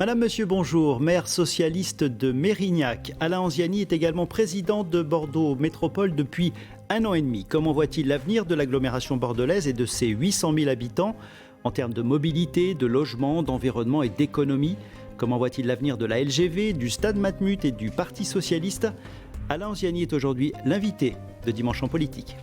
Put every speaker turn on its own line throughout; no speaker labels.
Madame, Monsieur, bonjour. Maire socialiste de Mérignac, Alain Anziani est également président de Bordeaux Métropole depuis 1 an et demi. Comment voit-il l'avenir de l'agglomération bordelaise et de ses 800 000 habitants en termes de mobilité, de logement, d'environnement et d'économie? Comment voit-il l'avenir de la LGV, du Stade Matmut et du Parti socialiste? Alain Anziani est aujourd'hui l'invité de Dimanche en politique.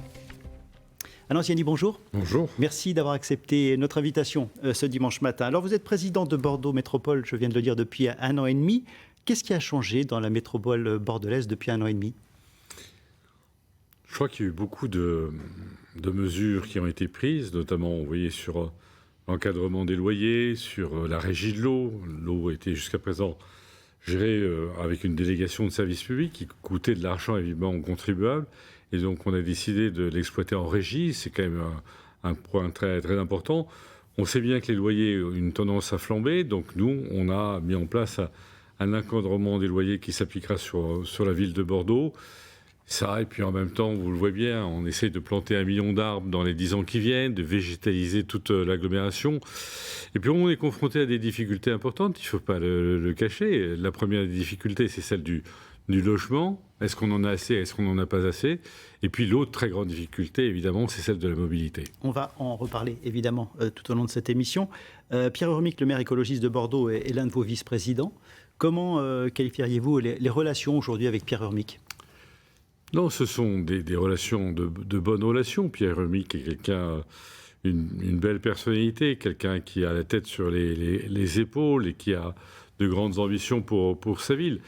Alain Anziani, bonjour.
Bonjour.
Merci d'avoir accepté notre invitation ce dimanche matin. Alors vous êtes président de Bordeaux Métropole, je viens de le dire, depuis 1 an et demi. Qu'est-ce qui a changé dans la métropole bordelaise depuis 1 an et demi?
Je crois qu'il y a eu beaucoup de mesures qui ont été prises, notamment, vous voyez, sur l'encadrement des loyers, sur la régie de l'eau. L'eau était jusqu'à présent gérée avec une délégation de services publics qui coûtait de l'argent évidemment aux contribuables. Et donc on a décidé de l'exploiter en régie. C'est quand même un point très, très important. On sait bien que les loyers ont une tendance à flamber. Donc nous, on a mis en place un encadrement des loyers qui s'appliquera sur la ville de Bordeaux. Ça, et puis en même temps, vous le voyez bien, on essaie de planter 1 million d'arbres dans les 10 ans qui viennent, de végétaliser toute l'agglomération. Et puis on est confronté à des difficultés importantes, il ne faut pas le cacher. La première difficulté, c'est celle du logement. Est-ce qu'on en a assez? Est-ce qu'on n'en a pas assez? Et puis l'autre très grande difficulté, évidemment, c'est celle de la mobilité.
On va en reparler, évidemment, tout au long de cette émission. Pierre Urmic, le maire écologiste de Bordeaux, est l'un de vos vice-présidents. Comment qualifieriez-vous les relations aujourd'hui avec Pierre Urmic?
Non, ce sont des relations, de bonnes relations. Pierre Urmic est quelqu'un, une belle personnalité, quelqu'un qui a la tête sur les épaules et qui a de grandes ambitions pour sa ville.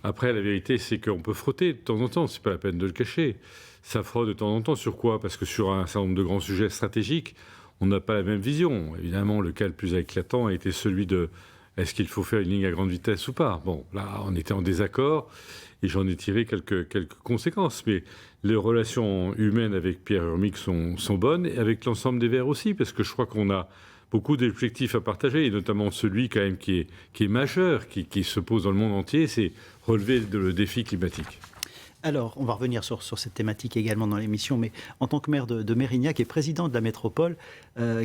Après, la vérité, c'est qu'on peut frotter de temps en temps, c'est pas la peine de le cacher. Ça frotte de temps en temps sur quoi? Parce que sur un certain nombre de grands sujets stratégiques, on n'a pas la même vision. Évidemment, le cas le plus éclatant a été celui de est-ce qu'il faut faire une ligne à grande vitesse ou pas? Bon, là, on était en désaccord et j'en ai tiré quelques conséquences. Mais les relations humaines avec Pierre Urmic sont bonnes et avec l'ensemble des Verts aussi, parce que je crois qu'on a beaucoup d'objectifs à partager, et notamment celui quand même qui est majeur, qui se pose dans le monde entier, c'est relever le défi climatique.
Alors, on va revenir sur cette thématique également dans l'émission, mais en tant que maire de Mérignac et président de la métropole,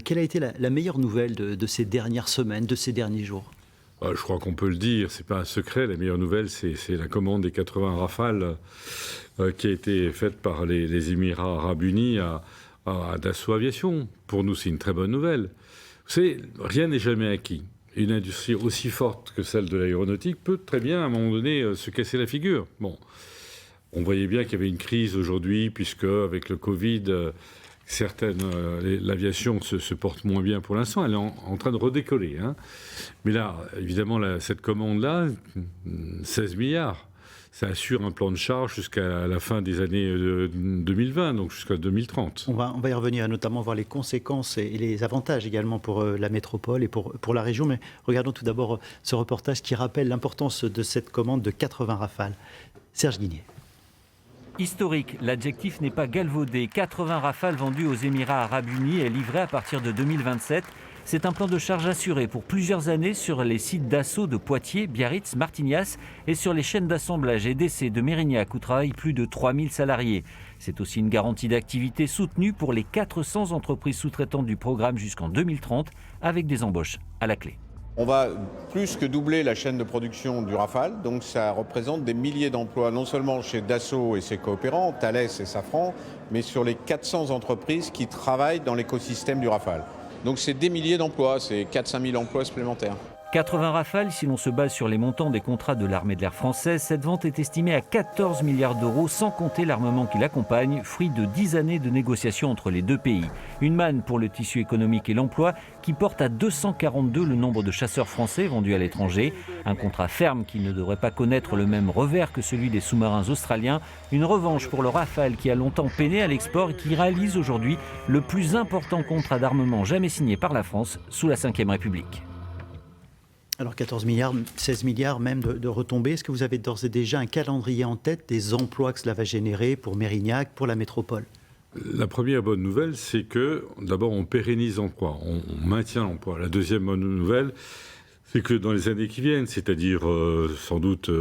quelle a été la meilleure nouvelle de ces dernières semaines, de ces derniers jours?
Je crois qu'on peut le dire, c'est pas un secret. La meilleure nouvelle, c'est la commande des 80 Rafales qui a été faite par les Émirats Arabes Unis à Dassault Aviation. Pour nous, c'est une très bonne nouvelle. Vous savez, rien n'est jamais acquis. Une industrie aussi forte que celle de l'aéronautique peut très bien, à un moment donné, se casser la figure. Bon, on voyait bien qu'il y avait une crise aujourd'hui, puisque avec le Covid, l'aviation se porte moins bien pour l'instant. Elle est en train de redécoller. Hein. Mais là, évidemment, cette commande-là, 16 milliards, ça assure un plan de charge jusqu'à la fin des années 2020, donc jusqu'à 2030.
On va y revenir, et notamment voir les conséquences et les avantages également pour la métropole et pour la région. Mais regardons tout d'abord ce reportage qui rappelle l'importance de cette commande de 80 Rafales. Serge Guigné.
Historique, l'adjectif n'est pas galvaudé. 80 Rafales vendus aux Émirats Arabes Unis et livrés à partir de 2027. C'est un plan de charge assuré pour plusieurs années sur les sites Dassault de Poitiers, Biarritz, Martignas et sur les chaînes d'assemblage et d'essai de Mérignac où travaillent plus de 3000 salariés. C'est aussi une garantie d'activité soutenue pour les 400 entreprises sous-traitantes du programme jusqu'en 2030 avec des embauches à la clé.
On va plus que doubler la chaîne de production du Rafale, donc ça représente des milliers d'emplois, non seulement chez Dassault et ses coopérants, Thales et Safran, mais sur les 400 entreprises qui travaillent dans l'écosystème du Rafale. Donc c'est des milliers d'emplois, c'est 4-5 000 emplois supplémentaires.
80 Rafales, si l'on se base sur les montants des contrats de l'armée de l'air française, cette vente est estimée à 14 milliards d'euros, sans compter l'armement qui l'accompagne, fruit de 10 années de négociations entre les deux pays. Une manne pour le tissu économique et l'emploi qui porte à 242 le nombre de chasseurs français vendus à l'étranger. Un contrat ferme qui ne devrait pas connaître le même revers que celui des sous-marins australiens. Une revanche pour le Rafale qui a longtemps peiné à l'export et qui réalise aujourd'hui le plus important contrat d'armement jamais signé par la France sous la Ve République.
Alors 14 milliards, 16 milliards même de retombées. Est-ce que vous avez d'ores et déjà un calendrier en tête des emplois que cela va générer pour Mérignac, pour la métropole?
La première bonne nouvelle, c'est que d'abord on pérennise l'emploi, on maintient l'emploi. La deuxième bonne nouvelle, c'est que dans les années qui viennent, c'est-à-dire sans doute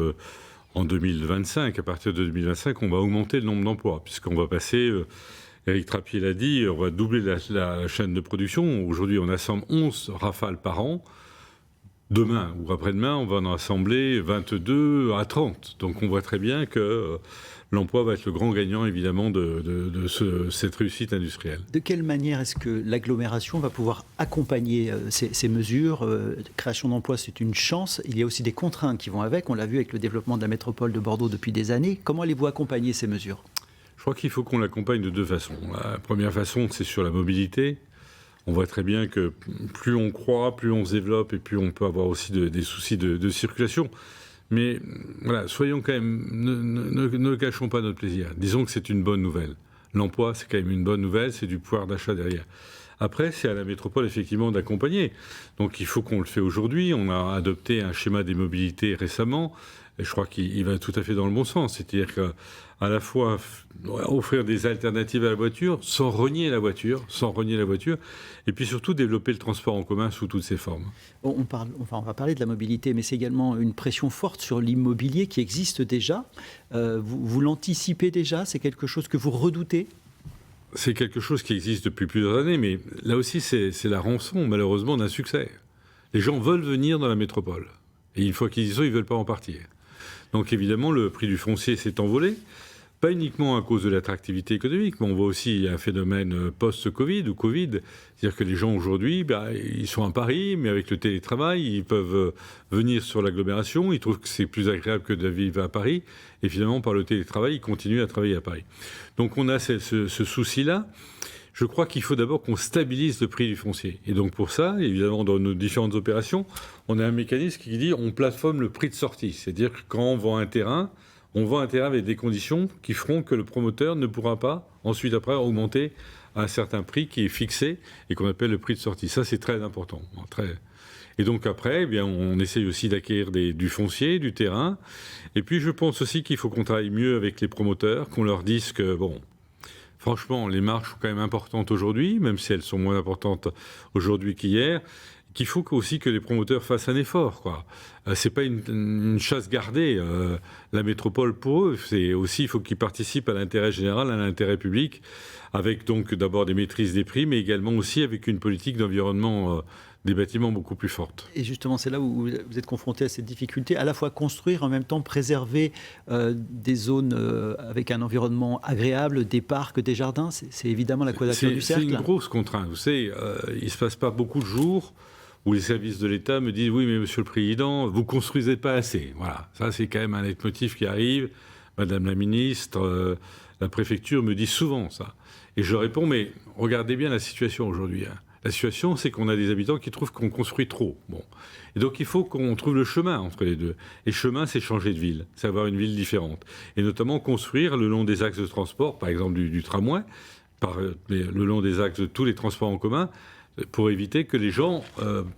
en 2025, à partir de 2025, on va augmenter le nombre d'emplois, puisqu'on va passer... Éric Trappier l'a dit, on va doubler la chaîne de production. Aujourd'hui, on assemble 11 Rafales par an. demain ou après-demain, on va en assembler 22 à 30. Donc on voit très bien que l'emploi va être le grand gagnant, évidemment, de cette réussite industrielle.
De quelle manière est-ce que l'agglomération va pouvoir accompagner ces mesures Création d'emplois, c'est une chance. Il y a aussi des contraintes qui vont avec. On l'a vu avec le développement de la métropole de Bordeaux depuis des années. Comment allez-vous accompagner ces mesures ?
Je crois qu'il faut qu'on l'accompagne de deux façons. La première façon, c'est sur la mobilité. On voit très bien que plus on croît, plus on se développe et plus on peut avoir aussi des soucis de circulation. Mais voilà, soyons quand même, ne cachons pas notre plaisir. Disons que c'est une bonne nouvelle. L'emploi, c'est quand même une bonne nouvelle, c'est du pouvoir d'achat derrière. Après, c'est à la métropole, effectivement, d'accompagner. Donc, il faut qu'on le fait aujourd'hui. On a adopté un schéma des mobilités récemment. Et je crois qu'il va tout à fait dans le bon sens. C'est-à-dire qu'à la fois offrir des alternatives à la voiture, sans renier la voiture, et puis surtout développer le transport en commun sous toutes ses formes.
On va parler de la mobilité, mais c'est également une pression forte sur l'immobilier qui existe déjà. Vous l'anticipez déjà ? C'est quelque chose que vous redoutez ?
C'est quelque chose qui existe depuis plusieurs années, mais là aussi, c'est la rançon, malheureusement, d'un succès. Les gens veulent venir dans la métropole. Et une fois qu'ils y sont, ils ne veulent pas en partir. Donc évidemment, le prix du foncier s'est envolé, pas uniquement à cause de l'attractivité économique, mais on voit aussi un phénomène post-Covid ou Covid. C'est-à-dire que les gens aujourd'hui, ils sont à Paris, mais avec le télétravail, ils peuvent venir sur l'agglomération, ils trouvent que c'est plus agréable que de vivre à Paris, et finalement, par le télétravail, ils continuent à travailler à Paris. Donc on a ce souci-là. Je crois qu'il faut d'abord qu'on stabilise le prix du foncier. Et donc pour ça, évidemment, dans nos différentes opérations, on a un mécanisme qui dit on plateforme le prix de sortie. C'est-à-dire que quand on vend un terrain avec des conditions qui feront que le promoteur ne pourra pas, ensuite après, augmenter à un certain prix qui est fixé et qu'on appelle le prix de sortie. Ça, c'est très important. Et donc après, on essaye aussi d'acquérir du foncier, du terrain. Et puis je pense aussi qu'il faut qu'on travaille mieux avec les promoteurs, qu'on leur dise que, franchement, les marges sont quand même importantes aujourd'hui, même si elles sont moins importantes aujourd'hui qu'hier, qu'il faut aussi que les promoteurs fassent un effort. C'est pas une chasse gardée, la métropole pour eux. C'est aussi, il faut qu'ils participent à l'intérêt général, à l'intérêt public, avec donc d'abord des maîtrises des prix, mais également aussi avec une politique d'environnement des bâtiments beaucoup plus forte.
Et justement, c'est là où vous êtes confronté à cette difficulté, à la fois construire, en même temps préserver des zones avec un environnement agréable, des parcs, des jardins. C'est évidemment la quadrature du cercle.
C'est une grosse contrainte. Vous savez, il ne se passe pas beaucoup de jours où les services de l'État me disent « Oui, mais Monsieur le Président, vous ne construisez pas assez. » Voilà, ça c'est quand même un leitmotiv qui arrive. Madame la Ministre, la Préfecture me dit souvent ça. Et je réponds « Mais regardez bien la situation aujourd'hui. La situation, c'est qu'on a des habitants qui trouvent qu'on construit trop. Et donc, il faut qu'on trouve le chemin entre les deux. Et le chemin, c'est changer de ville, c'est avoir une ville différente. Et notamment construire le long des axes de transport, par exemple du tramway, le long des axes de tous les transports en commun, pour éviter que les gens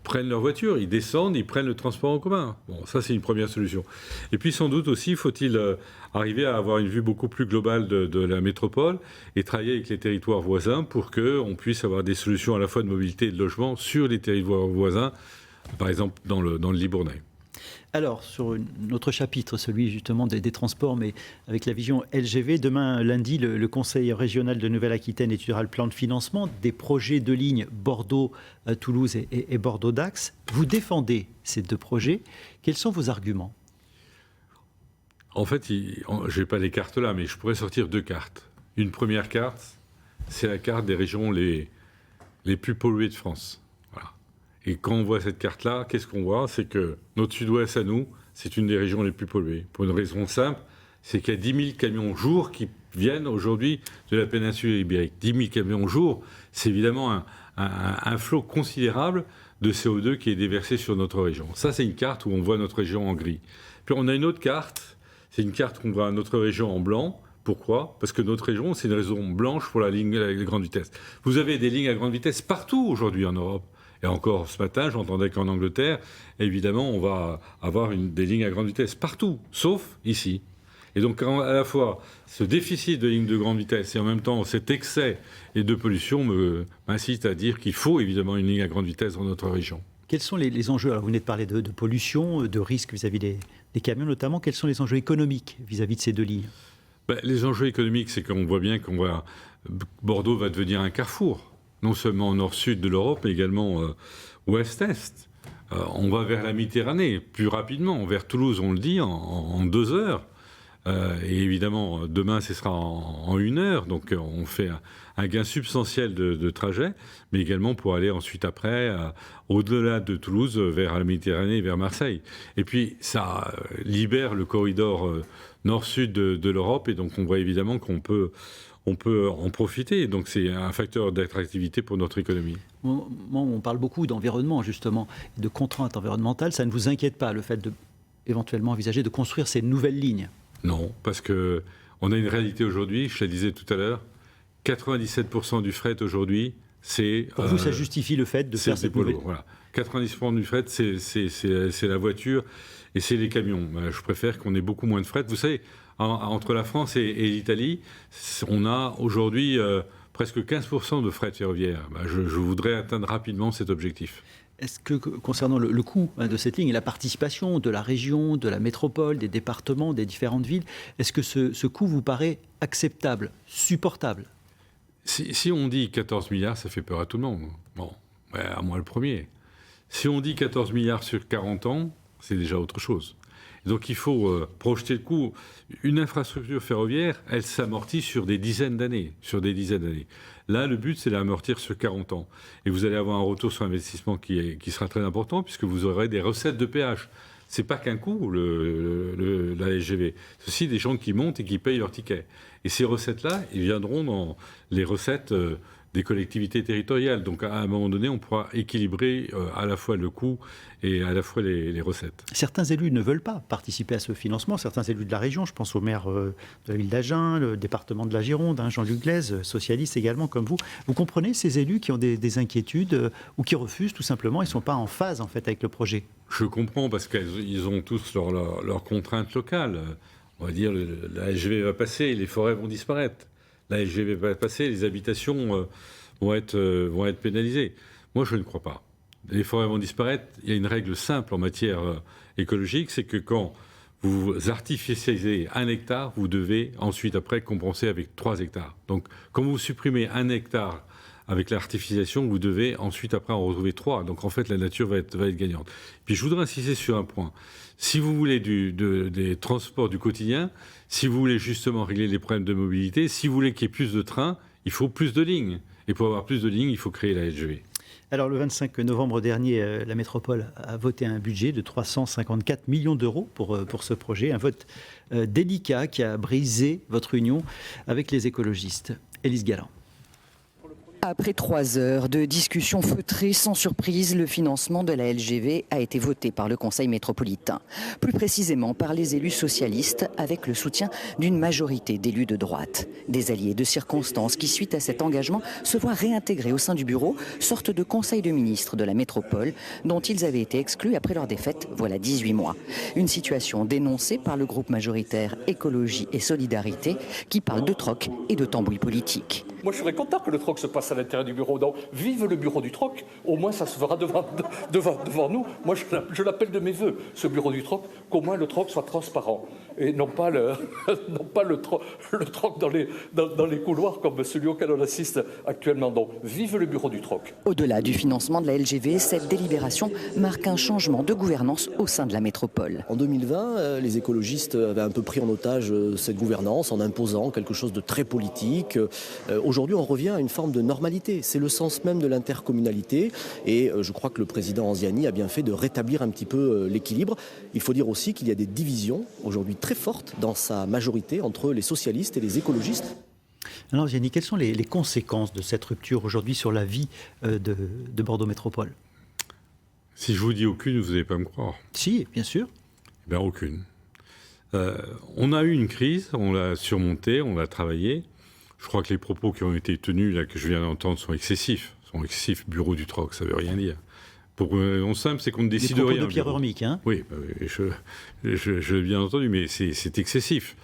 prennent leur voiture. Ils descendent, ils prennent le transport en commun. Ça, c'est une première solution. Et puis, sans doute aussi, faut-il arriver à avoir une vue beaucoup plus globale de la métropole et travailler avec les territoires voisins pour qu'on puisse avoir des solutions à la fois de mobilité et de logement sur les territoires voisins, par exemple dans le Libournais.
Alors, sur notre chapitre, celui justement des transports, mais avec la vision LGV, demain lundi, le Conseil régional de Nouvelle-Aquitaine étudiera le plan de financement des projets de ligne Bordeaux-Toulouse et Bordeaux-Dax. Vous défendez ces deux projets. Quels sont vos arguments ?
En fait, je n'ai pas les cartes là, mais je pourrais sortir deux cartes. Une première carte, c'est la carte des régions les plus polluées de France. Et quand on voit cette carte-là, qu'est-ce qu'on voit ? C'est que notre sud-ouest à nous, c'est une des régions les plus polluées. Pour une raison simple, c'est qu'il y a 10 000 camions jour qui viennent aujourd'hui de la péninsule ibérique. 10 000 camions jour, c'est évidemment un flot considérable de CO2 qui est déversé sur notre région. Ça, c'est une carte où on voit notre région en gris. Puis on a une autre carte, c'est une carte qu'on voit notre région en blanc. Pourquoi ? Parce que notre région, c'est une région blanche pour la ligne à grande vitesse. Vous avez des lignes à grande vitesse partout aujourd'hui en Europe. Et encore ce matin, j'entendais qu'en Angleterre, évidemment, on va avoir des lignes à grande vitesse partout, sauf ici. Et donc, à la fois, ce déficit de lignes de grande vitesse et en même temps cet excès et de pollution m'incite à dire qu'il faut évidemment une ligne à grande vitesse dans notre région.
Quels sont les enjeux ? Alors, vous venez de parler de pollution, de risques vis-à-vis des camions notamment. Quels sont les enjeux économiques vis-à-vis de ces deux lignes ?
Les enjeux économiques, c'est qu'on voit bien Bordeaux va devenir un carrefour. Non seulement au nord-sud de l'Europe, mais également ouest-est. on va vers la Méditerranée plus rapidement. Vers Toulouse, on le dit, en 2 heures. Et évidemment, demain, ce sera en 1 heure. Donc, on fait un gain substantiel de trajet, mais également pour aller ensuite après, au-delà de Toulouse, vers la Méditerranée et vers Marseille. Et puis, ça libère le corridor nord-sud de l'Europe. Et donc, on voit évidemment qu'on peut en profiter. Donc, c'est un facteur d'attractivité pour notre économie.
On parle beaucoup d'environnement, justement, de contraintes environnementales. Ça ne vous inquiète pas, le fait de éventuellement envisager de construire ces nouvelles lignes?
Non, parce qu'on a une réalité aujourd'hui, je le disais tout à l'heure, 97% du fret aujourd'hui, c'est...
Pour vous, ça justifie le fait de faire cette nouvelle...
Voilà. 90% du fret, c'est la voiture et c'est les camions. Je préfère qu'on ait beaucoup moins de fret. Vous savez, entre la France et l'Italie, on a aujourd'hui presque 15% de fret ferroviaire. Je voudrais atteindre rapidement cet objectif.
Est-ce que, concernant le coût de cette ligne et la participation de la région, de la métropole, des départements, des différentes villes, est-ce que ce coût vous paraît acceptable, supportable?
Si on dit 14 milliards, ça fait peur à tout le monde. Bon, à moi le premier. Si on dit 14 milliards sur 40 ans, c'est déjà autre chose. Donc il faut projeter le coût. Une infrastructure ferroviaire, elle s'amortit sur des dizaines d'années. Là, le but, c'est d'amortir sur 40 ans. Et vous allez avoir un retour sur investissement qui sera très important, puisque vous aurez des recettes de péage. Ce n'est pas qu'un coût, la SGV. C'est aussi des gens qui montent et qui payent leur ticket. Et ces recettes-là, ils viendront dans les recettes des collectivités territoriales. Donc, à un moment donné, on pourra équilibrer à la fois le coût et à la fois les recettes.
Certains élus ne veulent pas participer à ce financement. Certains élus de la région, je pense au maire de la ville d'Agen, le département de la Gironde, Jean-Luc Glaise, socialiste également comme vous. Vous comprenez ces élus qui ont des inquiétudes ou qui refusent tout simplement, ils ne sont pas en phase en fait avec le projet?
Je comprends parce qu'ils ont tous leurs contraintes locales. On va dire la SGV va passer, les forêts vont disparaître. La SGV va passer, les habitations vont être pénalisées. Moi, je ne crois pas. Les forêts vont disparaître. Il y a une règle simple en matière écologique, c'est que quand vous artificialisez 1 hectare, vous devez ensuite, après, compenser avec 3 hectares. Donc, quand vous supprimez 1 hectare avec l'artificialisation, vous devez ensuite, après, en retrouver 3. Donc, en fait, la nature va être gagnante. Puis, je voudrais insister sur un point. Si vous voulez des transports du quotidien, si vous voulez justement régler les problèmes de mobilité, si vous voulez qu'il y ait plus de trains, il faut plus de lignes. Et pour avoir plus de lignes, il faut créer la SGV.
Alors, le 25 novembre dernier, la métropole a voté un budget de 354 millions d'euros pour ce projet. Un vote délicat qui a brisé votre union avec les écologistes. Élise Galland.
Après 3 heures de discussions feutrées, sans surprise, le financement de la LGV a été voté par le Conseil métropolitain. Plus précisément par les élus socialistes, avec le soutien d'une majorité d'élus de droite. Des alliés de circonstance qui, suite à cet engagement, se voient réintégrés au sein du bureau, sorte de conseil de ministres de la métropole, dont ils avaient été exclus après leur défaite, voilà 18 mois. Une situation dénoncée par le groupe majoritaire Écologie et Solidarité, qui parle de troc et de tambouille politique.
Moi, je serais content que le troc se passe à l'intérieur du bureau. Donc, vive le bureau du troc. Au moins, ça se fera devant nous. Moi, je l'appelle de mes voeux, ce bureau du troc, qu'au moins le troc soit transparent. Et non pas le troc dans les couloirs comme celui auquel on assiste actuellement. Donc, vive le bureau du troc.
Au-delà du financement de la LGV, cette délibération marque un changement de gouvernance au sein de la métropole.
En 2020, les écologistes avaient un peu pris en otage cette gouvernance en imposant quelque chose de très politique. Aujourd'hui, on revient à une forme de normalité. C'est le sens même de l'intercommunalité. Et je crois que le président Anziani a bien fait de rétablir un petit peu l'équilibre. Il faut dire aussi qu'il y a des divisions aujourd'hui très fortes dans sa majorité entre les socialistes et les écologistes.
Alors, Anziani, quelles sont les conséquences de cette rupture aujourd'hui sur la vie de Bordeaux Métropole?
Si je vous dis aucune, vous n'allez pas me croire.
Si, bien sûr.
Eh bien, aucune. On a eu une crise, on l'a surmontée, on l'a travaillée. Je crois que les propos qui ont été tenus, là, que je viens d'entendre, sont excessifs. Bureau du troc, ça ne veut rien dire. Pour une raison simple, c'est qu'on ne décide rien.
Les propos de Pierre Urmic, hein?
Oui, je l'ai bien entendu, mais c'est excessif.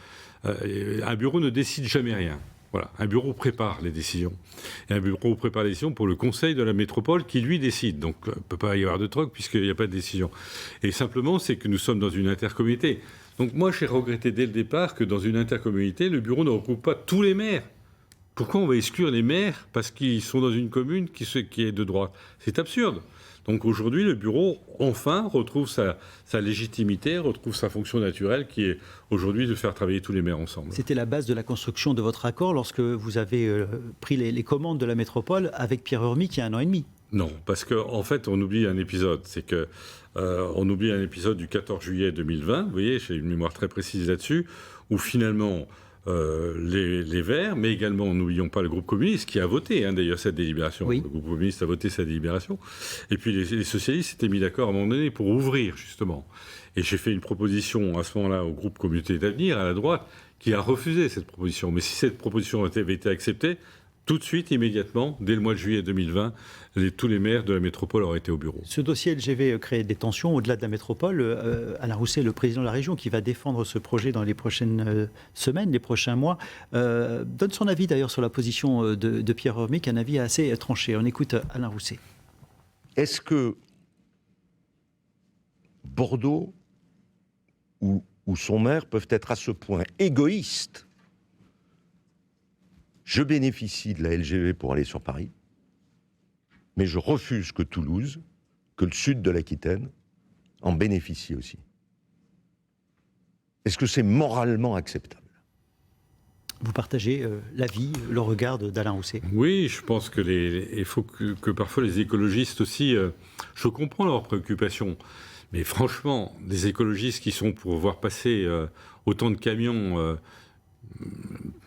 Un bureau ne décide jamais rien. Voilà, un bureau prépare les décisions. Et un bureau prépare les décisions pour le conseil de la métropole qui, lui, décide. Donc, il ne peut pas y avoir de troc puisqu'il n'y a pas de décision. Et simplement, c'est que nous sommes dans une intercommunauté. Donc, moi, j'ai regretté dès le départ que dans une intercommunauté, le bureau ne regroupe pas tous les maires. Pourquoi on va exclure les maires parce qu'ils sont dans une commune qui est de droite? C'est absurde. Donc aujourd'hui, le bureau, enfin, retrouve sa légitimité, retrouve sa fonction naturelle, qui est aujourd'hui de faire travailler tous les maires ensemble.
C'était la base de la construction de votre accord lorsque vous avez pris les commandes de la métropole avec Pierre Urmic il y a 1 an et demi.
Non, parce qu'en fait, on oublie un épisode. C'est que on oublie un épisode du 14 juillet 2020. Vous voyez, j'ai une mémoire très précise là-dessus, où finalement les Verts, mais également, n'oublions pas le groupe communiste qui a voté d'ailleurs cette délibération.
Oui.
Le groupe communiste a voté sa délibération. Et puis les socialistes s'étaient mis d'accord à un moment donné pour ouvrir justement. Et j'ai fait une proposition à ce moment-là au groupe Communauté d'Avenir, à la droite, qui a refusé cette proposition. Mais si cette proposition avait été acceptée, tout de suite, immédiatement, dès le mois de juillet 2020, tous les maires de la métropole auraient été au bureau.
Ce dossier LGV crée des tensions au-delà de la métropole. Alain Rousset, le président de la région, qui va défendre ce projet dans les prochaines semaines, les prochains mois, donne son avis d'ailleurs sur la position de Pierre Urmic, un avis assez tranché. On écoute Alain Rousset.
Est-ce que Bordeaux ou son maire peuvent être à ce point égoïstes? Je bénéficie de la LGV pour aller sur Paris, mais je refuse que Toulouse, que le sud de l'Aquitaine, en bénéficie aussi. Est-ce que c'est moralement acceptable?
Vous partagez l'avis, le regard d'Alain Rousset?
Oui, je pense que il faut que parfois les écologistes aussi... je comprends leurs préoccupations, mais franchement, des écologistes qui sont pour voir passer autant de camions...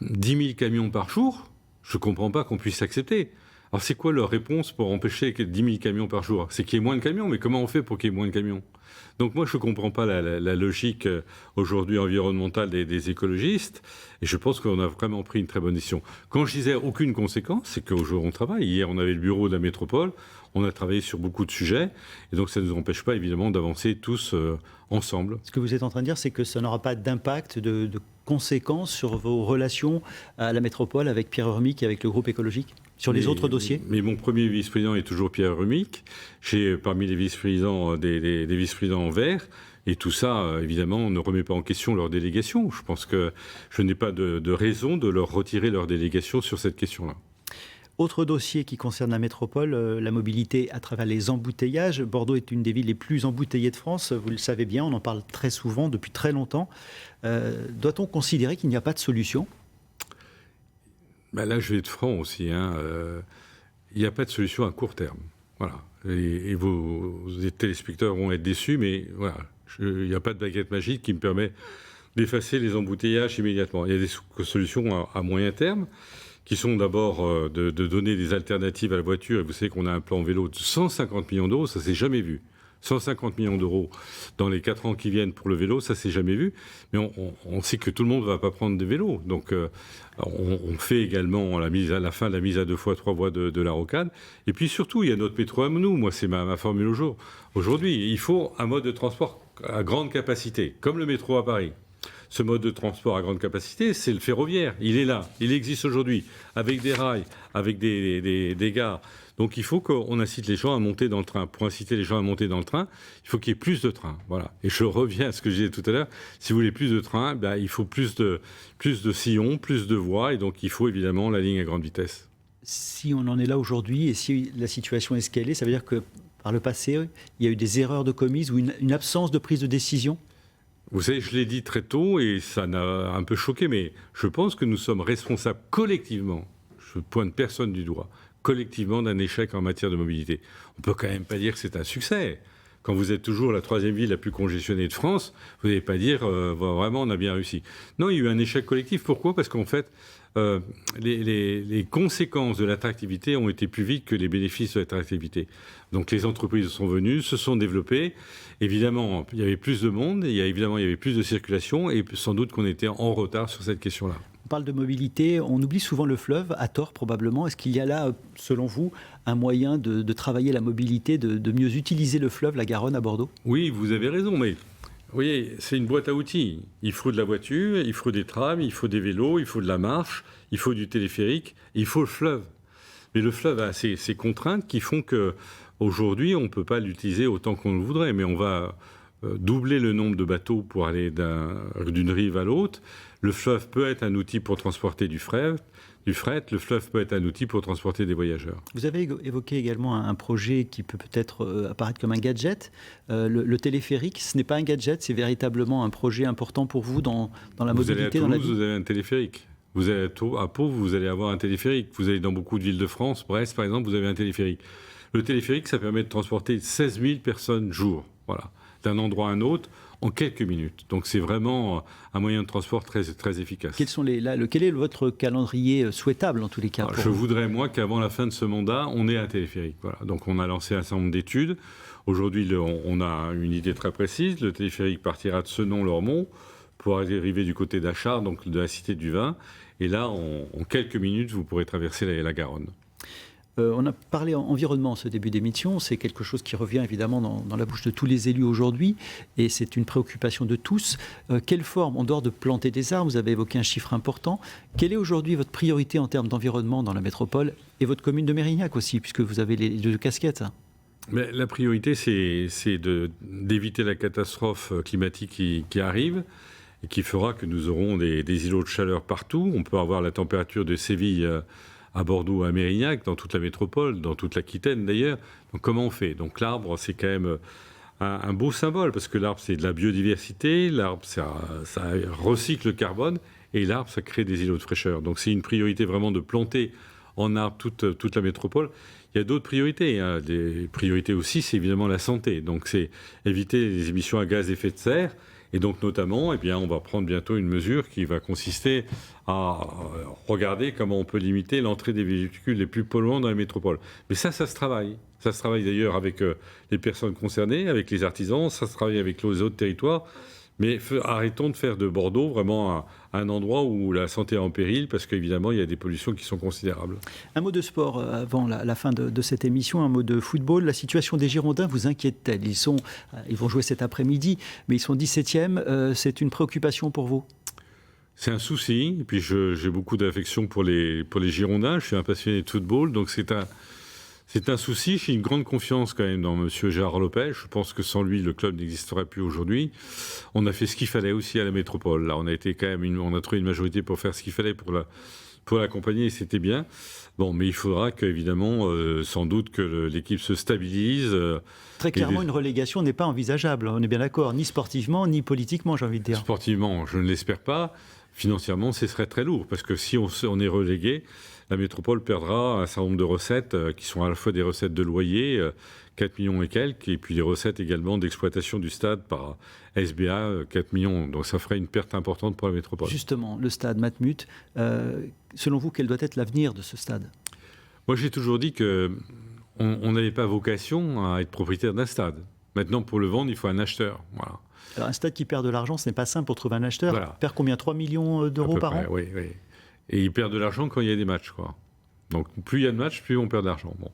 10 000 camions par jour, je ne comprends pas qu'on puisse accepter. Alors c'est quoi leur réponse pour empêcher 10 000 camions par jour? C'est qu'il y ait moins de camions, mais comment on fait pour qu'il y ait moins de camions? Donc moi je ne comprends pas la logique aujourd'hui environnementale des écologistes, et je pense qu'on a vraiment pris une très bonne décision. Quand je disais aucune conséquence, c'est qu'aujourd'hui on travaille. Hier on avait le bureau de la métropole, on a travaillé sur beaucoup de sujets, et donc ça ne nous empêche pas évidemment d'avancer tous ensemble.
Ce que vous êtes en train de dire, c'est que ça n'aura pas d'impact, de conséquences sur vos relations à la métropole avec Pierre Urmic et avec le groupe écologique, sur les autres dossiers?
Mais mon premier vice-président est toujours Pierre Urmic. J'ai parmi les vice-présidents des vice-présidents verts. Et tout ça, évidemment, ne remet pas en question leur délégation. Je pense que je n'ai pas de raison de leur retirer leur délégation sur cette question-là.
Autre dossier qui concerne la métropole, la mobilité à travers les embouteillages. Bordeaux est une des villes les plus embouteillées de France, vous le savez bien, on en parle très souvent, depuis très longtemps. Doit-on considérer qu'il n'y a pas de solution?
Là, je vais être franc aussi. Il n'y a pas de solution à court terme. Voilà. Et vos téléspectateurs vont être déçus, mais voilà, il n'y a pas de baguette magique qui me permet d'effacer les embouteillages immédiatement. Il y a des solutions à moyen terme, qui sont d'abord de donner des alternatives à la voiture. Et vous savez qu'on a un plan vélo de 150 millions d'euros, ça ne s'est jamais vu. 150 millions d'euros dans les 4 ans qui viennent pour le vélo, ça ne s'est jamais vu. Mais on sait que tout le monde ne va pas prendre des vélos. Donc on fait également la fin de la mise à 2x3 voies de la rocade. Et puis surtout, il y a notre métro à nous. Moi, c'est ma formule au jour. Aujourd'hui, il faut un mode de transport à grande capacité, comme le métro à Paris. Ce mode de transport à grande capacité, c'est le ferroviaire. Il est là, il existe aujourd'hui, avec des rails, avec des gares. Donc il faut qu'on incite les gens à monter dans le train. Pour inciter les gens à monter dans le train, il faut qu'il y ait plus de trains. Voilà. Et je reviens à ce que je disais tout à l'heure. Si vous voulez plus de trains, il faut plus de sillons, plus de voies. Et donc il faut évidemment la ligne à grande vitesse.
Si on en est là aujourd'hui et si la situation est ce qu'elle est, ça veut dire que par le passé, il y a eu des erreurs de commises ou une absence de prise de décision?
Vous savez, je l'ai dit très tôt et ça n'a un peu choqué, mais je pense que nous sommes responsables collectivement, je ne pointe personne du doigt, collectivement d'un échec en matière de mobilité. On ne peut quand même pas dire que c'est un succès. Quand vous êtes toujours la 3e ville la plus congestionnée de France, vous n'allez pas dire vraiment on a bien réussi. Non, il y a eu un échec collectif. Pourquoi? Parce qu'en fait, les conséquences de l'attractivité ont été plus vite que les bénéfices de l'attractivité. Donc les entreprises sont venues, se sont développées. Évidemment, il y avait plus de monde, il y avait plus de circulation et sans doute qu'on était en retard sur cette question-là.
On parle de mobilité, on oublie souvent le fleuve, à tort probablement. Est-ce qu'il y a là, selon vous, un moyen de travailler la mobilité, de mieux utiliser le fleuve, la Garonne à Bordeaux?
Oui, vous avez raison, mais vous voyez, c'est une boîte à outils. Il faut de la voiture, il faut des trams, il faut des vélos, il faut de la marche, il faut du téléphérique, il faut le fleuve. Mais le fleuve a ces contraintes qui font qu'aujourd'hui, on ne peut pas l'utiliser autant qu'on le voudrait, mais on va doubler le nombre de bateaux pour aller d'une rive à l'autre. Le fleuve peut être un outil pour transporter du fret, le fleuve peut être un outil pour transporter des voyageurs.
Vous avez évoqué également un projet qui peut peut-être apparaître comme un gadget. Le téléphérique, ce n'est pas un gadget, c'est véritablement un projet important pour vous dans la mobilité.
Vous allez à Toulouse, vous avez un téléphérique. Vous allez à Pau, vous allez avoir un téléphérique. Vous allez dans beaucoup de villes de France, Brest par exemple, vous avez un téléphérique. Le téléphérique, ça permet de transporter 16 000 personnes jour, voilà, d'un endroit à un autre, en quelques minutes. Donc c'est vraiment un moyen de transport très, très efficace.
Quel est votre calendrier souhaitable en tous les cas
Je voudrais, moi, qu'avant la fin de ce mandat, on ait un téléphérique. Voilà. Donc on a lancé un certain nombre d'études. Aujourd'hui, on a une idée très précise. Le téléphérique partira de Senon-Lormont pour arriver du côté d'Achard, donc de la Cité du Vin. Et là, en quelques minutes, vous pourrez traverser la Garonne.
On a parlé environnement ce début d'émission, c'est quelque chose qui revient évidemment dans la bouche de tous les élus aujourd'hui et c'est une préoccupation de tous. Quelle forme, en dehors de planter des arbres, vous avez évoqué un chiffre important, quelle est aujourd'hui votre priorité en termes d'environnement dans la métropole et votre commune de Mérignac aussi, puisque vous avez les deux casquettes?
Mais la priorité, c'est d'éviter la catastrophe climatique qui arrive et qui fera que nous aurons des îlots de chaleur partout. On peut avoir la température de Séville à Bordeaux, à Mérignac, dans toute la métropole, dans toute l'Aquitaine d'ailleurs. Donc comment on fait? Donc l'arbre, c'est quand même un beau symbole, parce que l'arbre, c'est de la biodiversité, l'arbre, ça recycle le carbone, et l'arbre, ça crée des îlots de fraîcheur. Donc c'est une priorité vraiment de planter en arbre toute la métropole. Il y a d'autres priorités. Hein. Des priorités aussi, c'est évidemment la santé. Donc c'est éviter les émissions à gaz à effet de serre. Et donc, notamment, eh bien, on va prendre bientôt une mesure qui va consister à regarder comment on peut limiter l'entrée des véhicules les plus polluants dans la métropole. Mais ça se travaille. Ça se travaille d'ailleurs avec les personnes concernées, avec les artisans, ça se travaille avec les autres territoires. Mais arrêtons de faire de Bordeaux vraiment un endroit où la santé est en péril, parce qu'évidemment, il y a des pollutions qui sont considérables.
Un mot de sport avant la fin de cette émission, un mot de football. La situation des Girondins vous inquiète-t-elle? Ils vont jouer cet après-midi, mais ils sont 17e. C'est une préoccupation pour vous?
C'est un souci. Et puis, j'ai beaucoup d'affection pour les Girondins. Je suis un passionné de football, donc c'est un souci. J'ai une grande confiance quand même dans M. Gérard Lopez. Je pense que sans lui, le club n'existerait plus aujourd'hui. On a fait ce qu'il fallait aussi à la métropole. Là, on a trouvé une majorité pour faire ce qu'il fallait pour l'accompagner, et c'était bien. Bon, mais il faudra qu'évidemment, sans doute, que l'équipe se stabilise.
Très clairement, une relégation n'est pas envisageable. On est bien d'accord, ni sportivement, ni politiquement, j'ai envie de dire.
Sportivement, je ne l'espère pas. Financièrement, ce serait très lourd, parce que si on est relégué, la métropole perdra un certain nombre de recettes qui sont à la fois des recettes de loyer, 4 millions et quelques, et puis des recettes également d'exploitation du stade par SBA, 4 millions. Donc ça ferait une perte importante pour la métropole.
Justement, le stade Matmut, selon vous, quel doit être l'avenir de ce stade?
Moi, j'ai toujours dit qu'on n'avait pas vocation à être propriétaire d'un stade. Maintenant, pour le vendre, il faut un acheteur. Voilà.
Alors, un stade qui perd de l'argent, ce n'est pas simple pour trouver un acheteur.
Voilà.
Il perd combien? 3 millions d'euros par an?
Oui. Et il perd de l'argent quand il y a des matchs, quoi. Donc plus il y a de matchs, plus on perd de l'argent. Bon.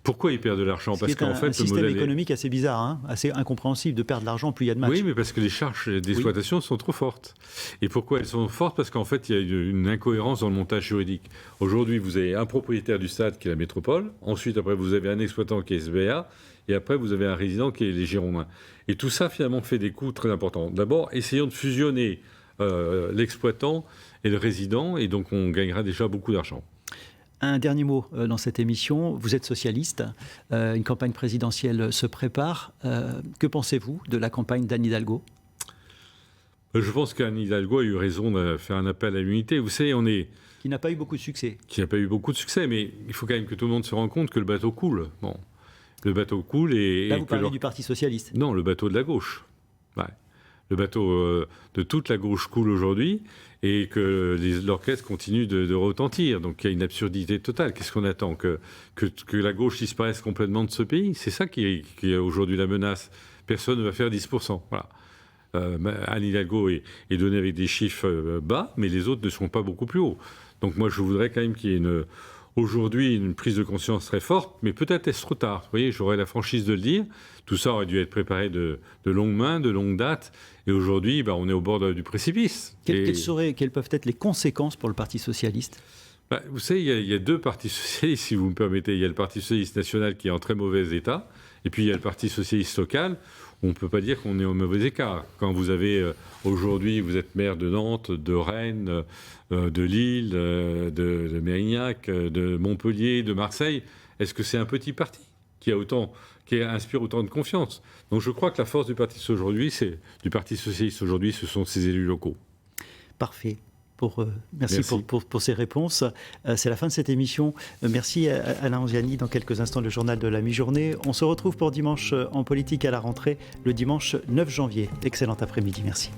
Pourquoi il perd de l'argent? Parce qu'en fait,
un système économique assez bizarre, hein, assez incompréhensible de perdre de l'argent plus il y a de matchs.
Oui, mais parce que les charges d'exploitation sont trop fortes. Et pourquoi elles sont fortes? Parce qu'en fait, il y a une incohérence dans le montage juridique. Aujourd'hui, vous avez un propriétaire du stade qui est la métropole. Ensuite, après, vous avez un exploitant qui est SBA. Et après, vous avez un résident qui est les Girondins. Et tout ça, finalement, fait des coûts très importants. D'abord, essayons de fusionner l'exploitant et le résident, et donc on gagnera déjà beaucoup d'argent.
Un dernier mot dans cette émission. Vous êtes socialiste, une campagne présidentielle se prépare. Que pensez-vous de la campagne d'Anne Hidalgo?
Je pense qu'Anne Hidalgo a eu raison de faire un appel à l'unité. Vous savez,
qui n'a pas eu beaucoup de succès.
Qui n'a pas eu beaucoup de succès, mais il faut quand même que tout le monde se rende compte que le bateau coule. Bon, le bateau coule et...
Là, vous parlez du Parti socialiste?
Non, le bateau de la gauche. Ouais. Le bateau de toute la gauche coule aujourd'hui, et que l'orchestre continue de retentir. Donc il y a une absurdité totale. Qu'est-ce qu'on attend? Que la gauche disparaisse complètement de ce pays? C'est ça qui est aujourd'hui la menace. Personne ne va faire 10%. Voilà. Anne Hidalgo est donnée avec des chiffres bas, mais les autres ne seront pas beaucoup plus hauts. Donc moi, je voudrais quand même qu'il y ait aujourd'hui une prise de conscience très forte, mais peut-être est-ce trop tard. Vous voyez, j'aurais la franchise de le dire. Tout ça aurait dû être préparé de longue main, de longue date. Et aujourd'hui, on est au bord du précipice.
Quelles peuvent être les conséquences pour le Parti socialiste?
Vous savez, il y a deux partis socialistes, si vous me permettez. Il y a le Parti socialiste national qui est en très mauvais état. Et puis il y a le Parti socialiste local. on ne peut pas dire qu'on est au mauvais écart. Quand vous avez aujourd'hui, vous êtes maire de Nantes, de Rennes, de Lille, de Mérignac, de Montpellier, de Marseille, est-ce que c'est un petit parti qui inspire autant de confiance? Donc je crois que la force du Parti socialiste aujourd'hui, ce sont ses élus locaux.
Parfait. Merci. Pour ces réponses. C'est la fin de cette émission. Merci Alain Anziani. Dans quelques instants, le journal de la mi-journée. On se retrouve pour Dimanche en politique à la rentrée, le dimanche 9 janvier. Excellent après-midi. Merci.